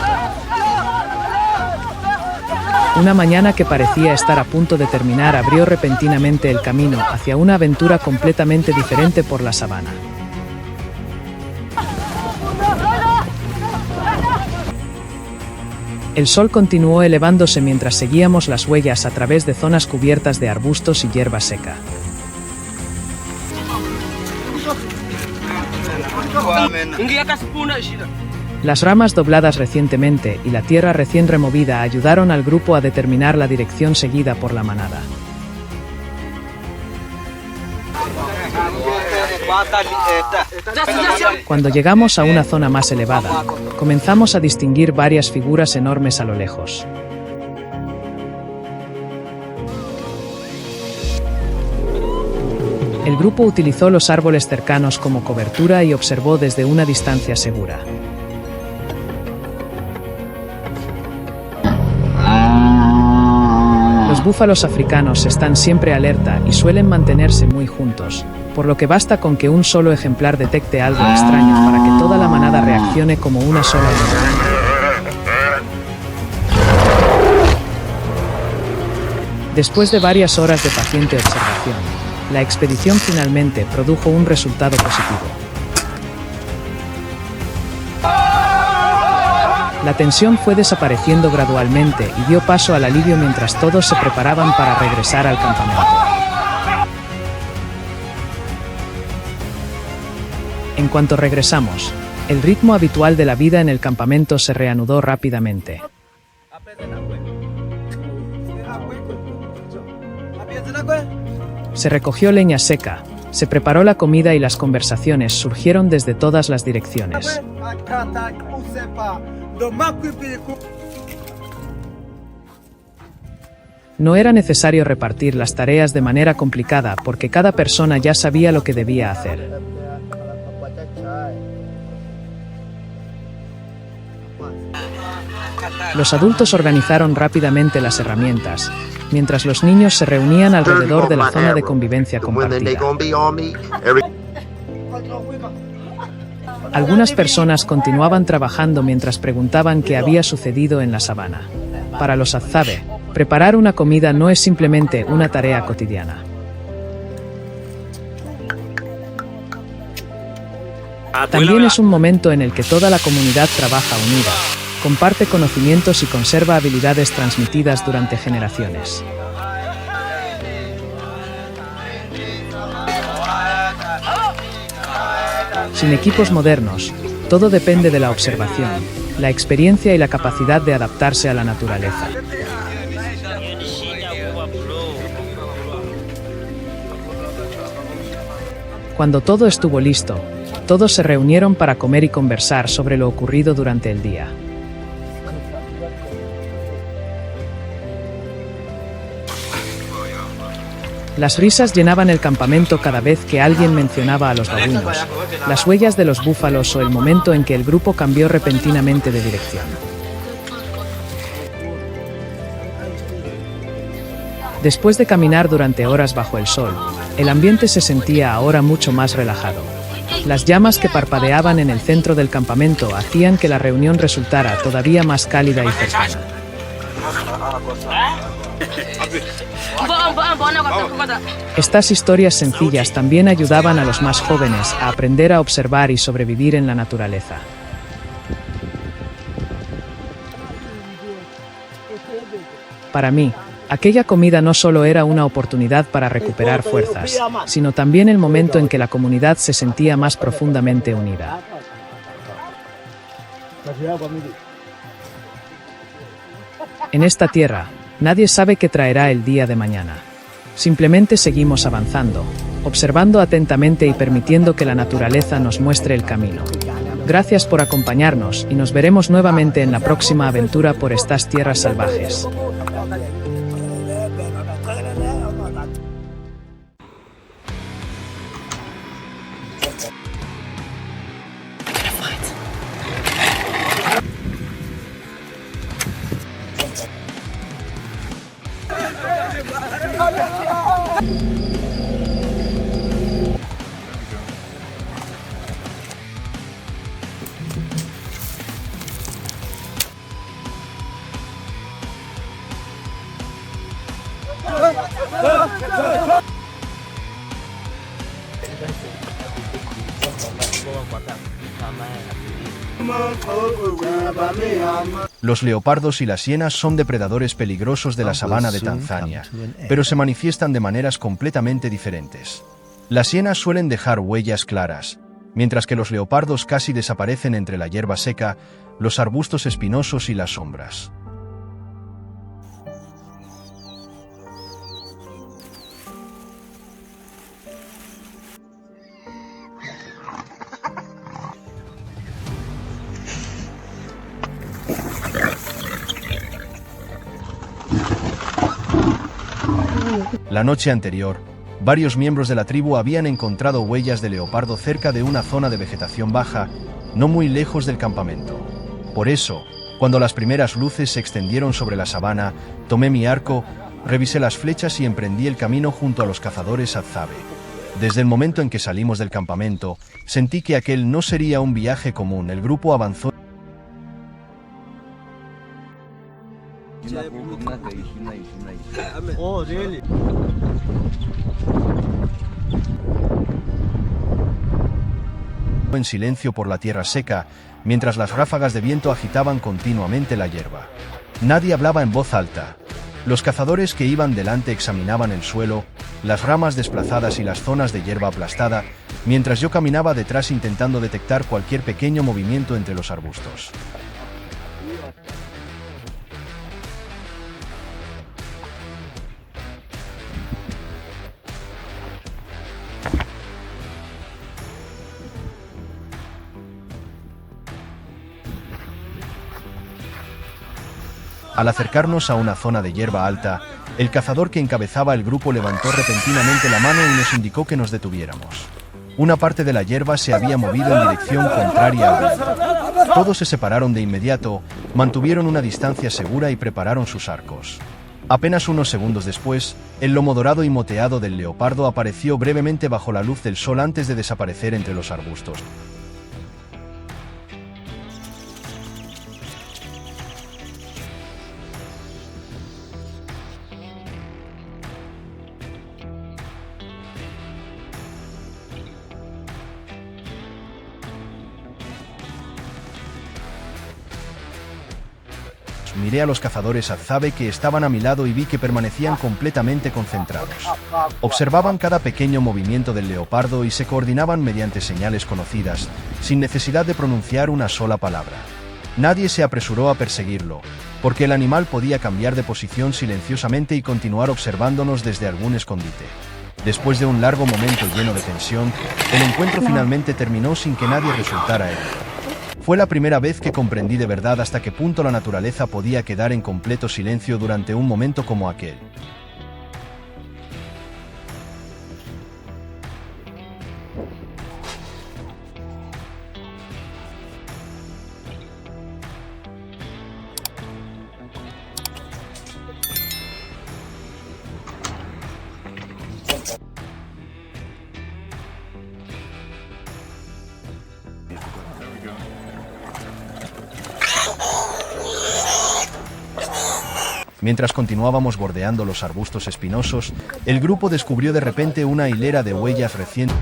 Una mañana que parecía estar a punto de terminar abrió repentinamente el camino hacia una aventura completamente diferente por la sabana. El sol continuó elevándose mientras seguíamos las huellas a través de zonas cubiertas de arbustos y hierba seca. Las ramas dobladas recientemente y la tierra recién removida ayudaron al grupo a determinar la dirección seguida por la manada. Cuando llegamos a una zona más elevada, comenzamos a distinguir varias figuras enormes a lo lejos. El grupo utilizó los árboles cercanos como cobertura y observó desde una distancia segura. Los búfalos africanos están siempre alerta y suelen mantenerse muy juntos, por lo que basta con que un solo ejemplar detecte algo extraño para que toda la manada reaccione como una sola unidad. Después de varias horas de paciente observación, la expedición finalmente produjo un resultado positivo. La tensión fue desapareciendo gradualmente y dio paso al alivio mientras todos se preparaban para regresar al campamento. En cuanto regresamos, el ritmo habitual de la vida en el campamento se reanudó rápidamente. Se recogió leña seca, se preparó la comida y las conversaciones surgieron desde todas las direcciones. No era necesario repartir las tareas de manera complicada porque cada persona ya sabía lo que debía hacer. Los adultos organizaron rápidamente las herramientas, mientras los niños se reunían alrededor de la zona de convivencia compartida. Algunas personas continuaban trabajando mientras preguntaban qué había sucedido en la sabana. Para los Hadzabe, preparar una comida no es simplemente una tarea cotidiana. También es un momento en el que toda la comunidad trabaja unida, comparte conocimientos y conserva habilidades transmitidas durante generaciones. Sin equipos modernos, todo depende de la observación, la experiencia y la capacidad de adaptarse a la naturaleza. Cuando todo estuvo listo, todos se reunieron para comer y conversar sobre lo ocurrido durante el día. Las risas llenaban el campamento cada vez que alguien mencionaba a los babuinos, las huellas de los búfalos o el momento en que el grupo cambió repentinamente de dirección. Después de caminar durante horas bajo el sol, el ambiente se sentía ahora mucho más relajado. Las llamas que parpadeaban en el centro del campamento hacían que la reunión resultara todavía más cálida y cercana. Estas historias sencillas también ayudaban a los más jóvenes a aprender a observar y sobrevivir en la naturaleza. Para mí, aquella comida no solo era una oportunidad para recuperar fuerzas, sino también el momento en que la comunidad se sentía más profundamente unida. En esta tierra, nadie sabe qué traerá el día de mañana. Simplemente seguimos avanzando, observando atentamente y permitiendo que la naturaleza nos muestre el camino. Gracias por acompañarnos y nos veremos nuevamente en la próxima aventura por estas tierras salvajes. Los leopardos y las hienas son depredadores peligrosos de la sabana de Tanzania, pero se manifiestan de maneras completamente diferentes. Las hienas suelen dejar huellas claras, mientras que los leopardos casi desaparecen entre la hierba seca, los arbustos espinosos y las sombras. La noche anterior, varios miembros de la tribu habían encontrado huellas de leopardo cerca de una zona de vegetación baja, no muy lejos del campamento. Por eso, cuando las primeras luces se extendieron sobre la sabana, tomé mi arco, revisé las flechas y emprendí el camino junto a los cazadores Azabe. Desde el momento en que salimos del campamento, sentí que aquel no sería un viaje común. El grupo avanzó en silencio por la tierra seca, mientras las ráfagas de viento agitaban continuamente la hierba. Nadie hablaba en voz alta. Los cazadores que iban delante examinaban el suelo, las ramas desplazadas y las zonas de hierba aplastada, mientras yo caminaba detrás intentando detectar cualquier pequeño movimiento entre los arbustos. Al acercarnos a una zona de hierba alta, el cazador que encabezaba el grupo levantó repentinamente la mano y nos indicó que nos detuviéramos. Una parte de la hierba se había movido en dirección contraria al viento. Todos se separaron de inmediato, mantuvieron una distancia segura y prepararon sus arcos. Apenas unos segundos después, el lomo dorado y moteado del leopardo apareció brevemente bajo la luz del sol antes de desaparecer entre los arbustos. Miré a los cazadores Azabe que estaban a mi lado y vi que permanecían completamente concentrados. Observaban cada pequeño movimiento del leopardo y se coordinaban mediante señales conocidas, sin necesidad de pronunciar una sola palabra. Nadie se apresuró a perseguirlo, porque el animal podía cambiar de posición silenciosamente y continuar observándonos desde algún escondite. Después de un largo momento lleno de tensión, el encuentro finalmente terminó sin que nadie resultara herido. Fue la primera vez que comprendí de verdad hasta qué punto la naturaleza podía quedar en completo silencio durante un momento como aquel. Mientras continuábamos bordeando los arbustos espinosos, el grupo descubrió de repente una hilera de huellas recientes.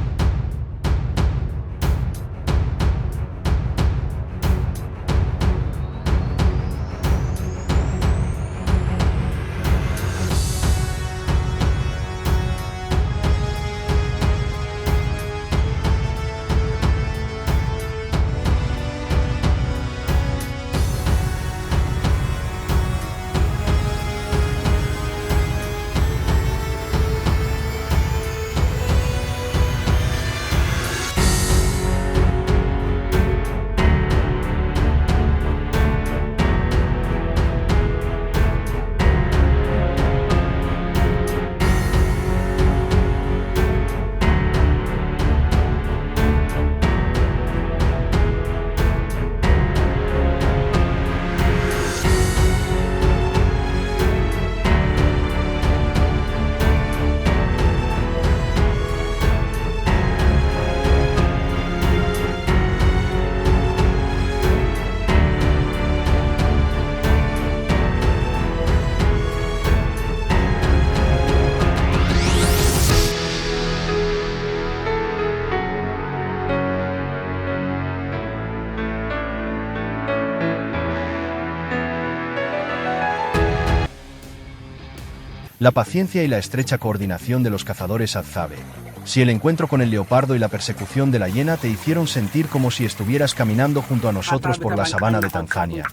La paciencia y la estrecha coordinación de los cazadores Azabe. Si el encuentro con el leopardo y la persecución de la hiena te hicieron sentir como si estuvieras caminando junto a nosotros por la sabana de Tanzania,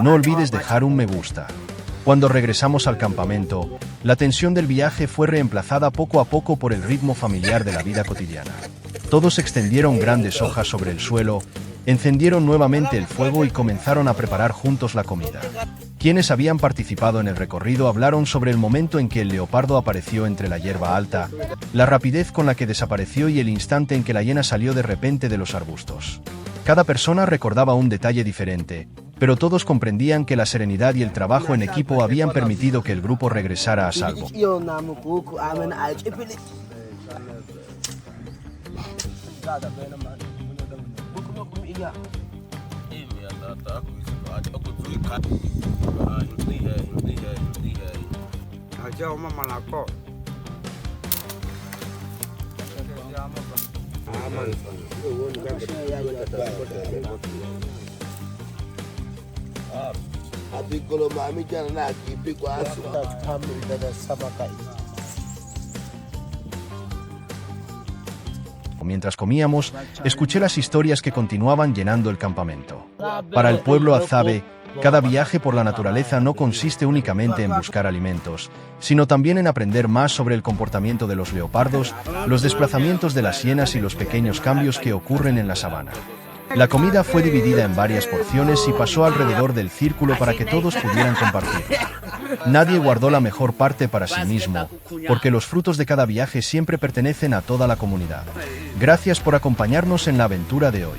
no olvides dejar un me gusta. Cuando regresamos al campamento, la tensión del viaje fue reemplazada poco a poco por el ritmo familiar de la vida cotidiana. Todos extendieron grandes hojas sobre el suelo, encendieron nuevamente el fuego y comenzaron a preparar juntos la comida. Quienes habían participado en el recorrido hablaron sobre el momento en que el leopardo apareció entre la hierba alta, la rapidez con la que desapareció y el instante en que la hiena salió de repente de los arbustos. Cada persona recordaba un detalle diferente, pero todos comprendían que la serenidad y el trabajo en equipo habían permitido que el grupo regresara a salvo. Mientras comíamos, escuché las historias que continuaban llenando el campamento. Para el pueblo Azabe, cada viaje por la naturaleza no consiste únicamente en buscar alimentos, sino también en aprender más sobre el comportamiento de los leopardos, los desplazamientos de las hienas y los pequeños cambios que ocurren en la sabana. La comida fue dividida en varias porciones y pasó alrededor del círculo para que todos pudieran compartir. Nadie guardó la mejor parte para sí mismo, porque los frutos de cada viaje siempre pertenecen a toda la comunidad. Gracias por acompañarnos en la aventura de hoy.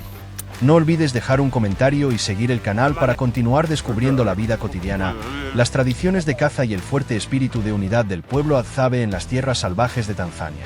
No olvides dejar un comentario y seguir el canal para continuar descubriendo la vida cotidiana, las tradiciones de caza y el fuerte espíritu de unidad del pueblo Azabe en las tierras salvajes de Tanzania.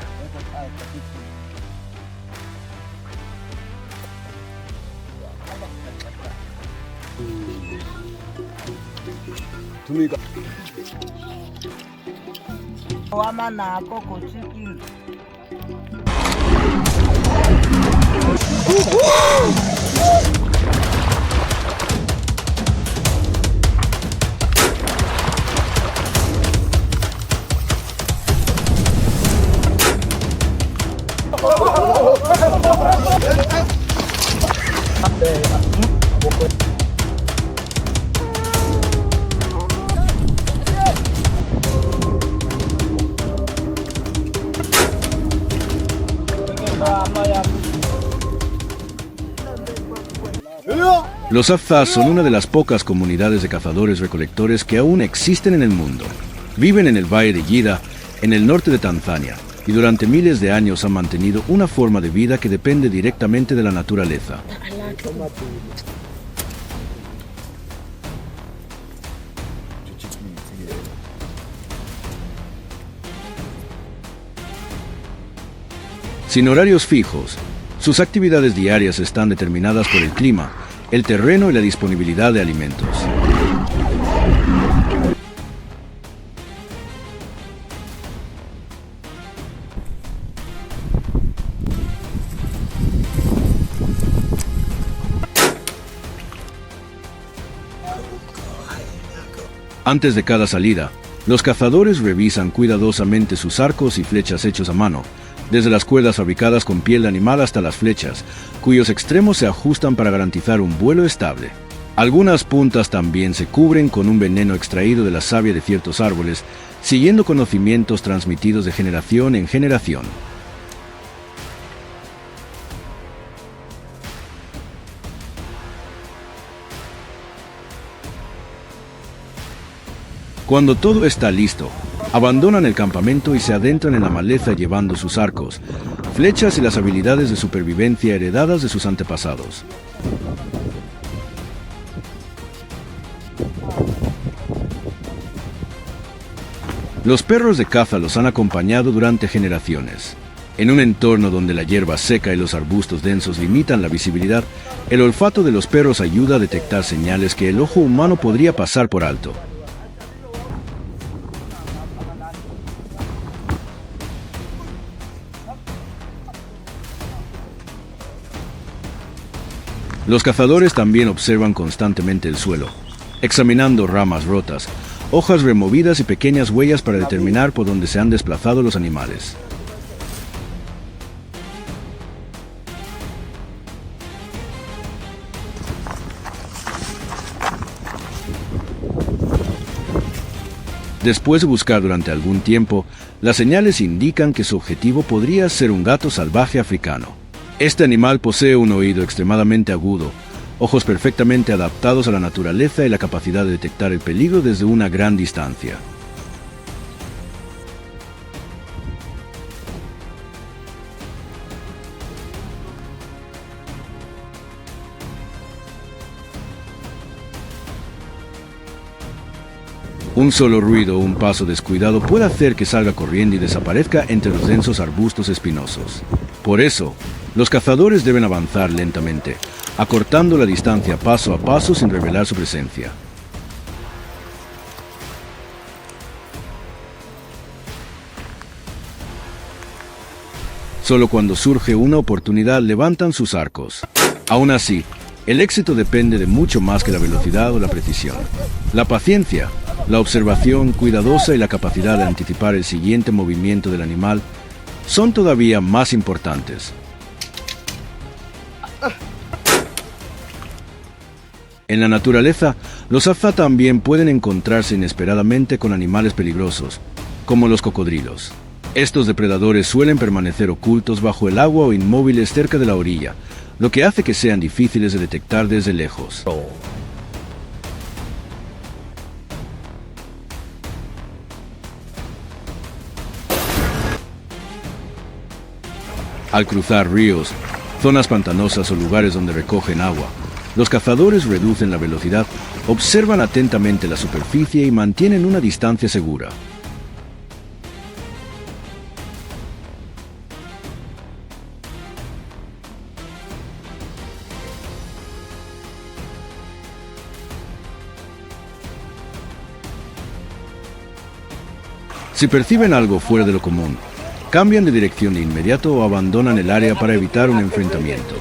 Los Afza son una de las pocas comunidades de cazadores-recolectores que aún existen en el mundo. Viven en el valle de Yida, en el norte de Tanzania, y durante miles de años han mantenido una forma de vida que depende directamente de la naturaleza. Sin horarios fijos, sus actividades diarias están determinadas por el clima, el terreno y la disponibilidad de alimentos. Antes de cada salida, los cazadores revisan cuidadosamente sus arcos y flechas hechos a mano, desde las cuerdas fabricadas con piel de animal hasta las flechas, cuyos extremos se ajustan para garantizar un vuelo estable. Algunas puntas también se cubren con un veneno extraído de la savia de ciertos árboles, siguiendo conocimientos transmitidos de generación en generación. Cuando todo está listo, abandonan el campamento y se adentran en la maleza llevando sus arcos, flechas y las habilidades de supervivencia heredadas de sus antepasados. Los perros de caza los han acompañado durante generaciones. En un entorno donde la hierba seca y los arbustos densos limitan la visibilidad, el olfato de los perros ayuda a detectar señales que el ojo humano podría pasar por alto. Los cazadores también observan constantemente el suelo, examinando ramas rotas, hojas removidas y pequeñas huellas para determinar por dónde se han desplazado los animales. Después de buscar durante algún tiempo, las señales indican que su objetivo podría ser un gato salvaje africano. Este animal posee un oído extremadamente agudo, ojos perfectamente adaptados a la naturaleza y la capacidad de detectar el peligro desde una gran distancia. Un solo ruido o un paso descuidado puede hacer que salga corriendo y desaparezca entre los densos arbustos espinosos. Por eso, los cazadores deben avanzar lentamente, acortando la distancia paso a paso sin revelar su presencia. Solo cuando surge una oportunidad levantan sus arcos. Aún así, el éxito depende de mucho más que la velocidad o la precisión. La paciencia, la observación cuidadosa y la capacidad de anticipar el siguiente movimiento del animal son todavía más importantes. En la naturaleza, los azá también pueden encontrarse inesperadamente con animales peligrosos, como los cocodrilos. Estos depredadores suelen permanecer ocultos bajo el agua o inmóviles cerca de la orilla, lo que hace que sean difíciles de detectar desde lejos. Al cruzar ríos, zonas pantanosas o lugares donde recogen agua, los cazadores reducen la velocidad, observan atentamente la superficie y mantienen una distancia segura. Si perciben algo fuera de lo común, cambian de dirección de inmediato o abandonan el área para evitar un enfrentamiento.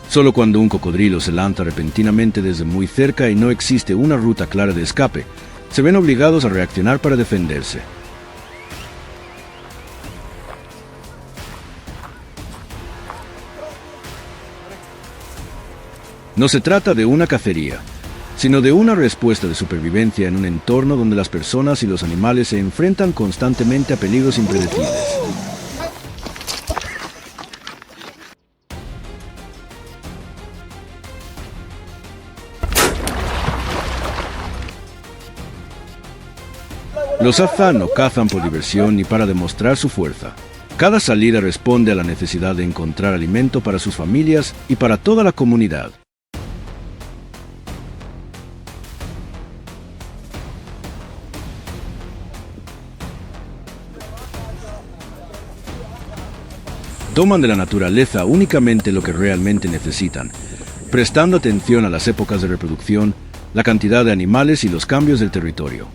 Solo cuando un cocodrilo se lanza repentinamente desde muy cerca y no existe una ruta clara de escape, se ven obligados a reaccionar para defenderse. No se trata de una cacería, sino de una respuesta de supervivencia en un entorno donde las personas y los animales se enfrentan constantemente a peligros impredecibles. Los azá no cazan por diversión ni para demostrar su fuerza. Cada salida responde a la necesidad de encontrar alimento para sus familias y para toda la comunidad. Toman de la naturaleza únicamente lo que realmente necesitan, prestando atención a las épocas de reproducción, la cantidad de animales y los cambios del territorio.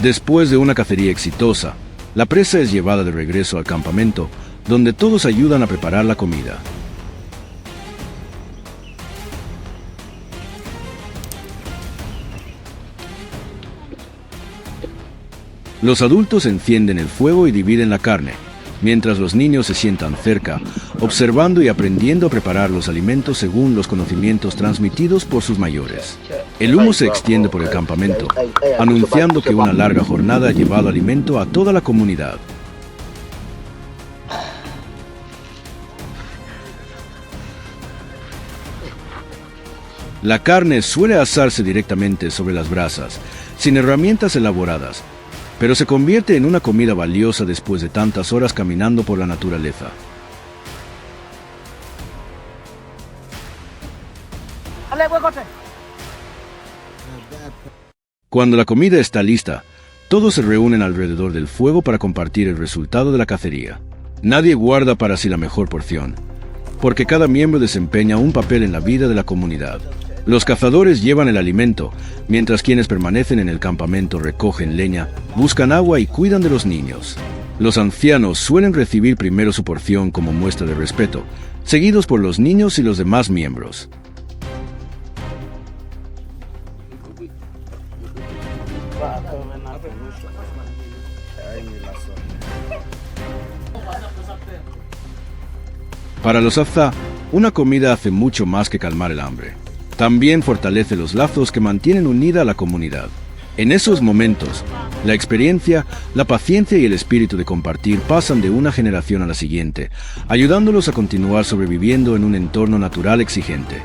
Después de una cacería exitosa, la presa es llevada de regreso al campamento, donde todos ayudan a preparar la comida. Los adultos encienden el fuego y dividen la carne, mientras los niños se sientan cerca, observando y aprendiendo a preparar los alimentos según los conocimientos transmitidos por sus mayores. El humo se extiende por el campamento, anunciando que una larga jornada ha llevado alimento a toda la comunidad. La carne suele asarse directamente sobre las brasas, sin herramientas elaboradas, pero se convierte en una comida valiosa después de tantas horas caminando por la naturaleza. Cuando la comida está lista, todos se reúnen alrededor del fuego para compartir el resultado de la cacería. Nadie guarda para sí la mejor porción, porque cada miembro desempeña un papel en la vida de la comunidad. Los cazadores llevan el alimento, mientras quienes permanecen en el campamento recogen leña, buscan agua y cuidan de los niños. Los ancianos suelen recibir primero su porción como muestra de respeto, seguidos por los niños y los demás miembros. Para los azá, una comida hace mucho más que calmar el hambre. También fortalece los lazos que mantienen unida a la comunidad. En esos momentos, la experiencia, la paciencia y el espíritu de compartir pasan de una generación a la siguiente, ayudándolos a continuar sobreviviendo en un entorno natural exigente.